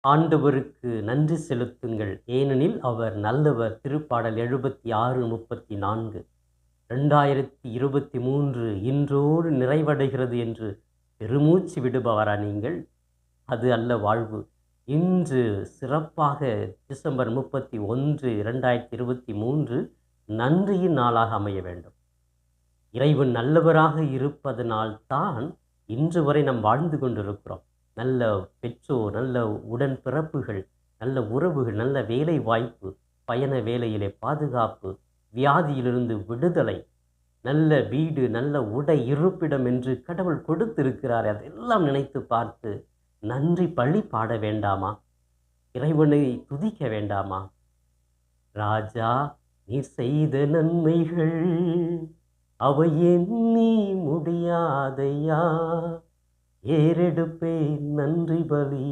ஆண்டவருக்கு நன்றி செலுத்துங்கள், ஏனெனில் அவர் நல்லவர். திருப்பாடல் 76:34. 2023 இன்றோடு நிறைவடைகிறது என்று பெருமூச்சு விடுபவரா நீங்கள்? அது அல்ல வாழ்வு. இன்று சிறப்பாக டிசம்பர் 31, 2023 நன்றியின் நாளாக அமைய வேண்டும். இறைவன் நல்லவராக இருப்பதனால் தான் இன்று வரை நாம் வாழ்ந்து கொண்டிருக்கிறோம். நல்ல பெற்றோர், நல்ல உடன்பிறப்புகள், நல்ல உறவுகள், நல்ல வேலை வாய்ப்பு, பயண வேலையிலே பாதுகாப்பு, வியாதியிலிருந்து விடுதலை, நல்ல வீடு, நல்ல உடை, இருப்பிடம் என்று கடவுள் கொடுத்திருக்கிறார். அதெல்லாம் நினைத்து பார்த்து நன்றி பழி பாட வேண்டாமா? இறைவனை துதிக்க வேண்டாமா? ராஜா, நீர் செய்த நன்மைகள் அவை எண்ணி முடியாதையா, ஏறெடுப்பேன் நன்றி பலி.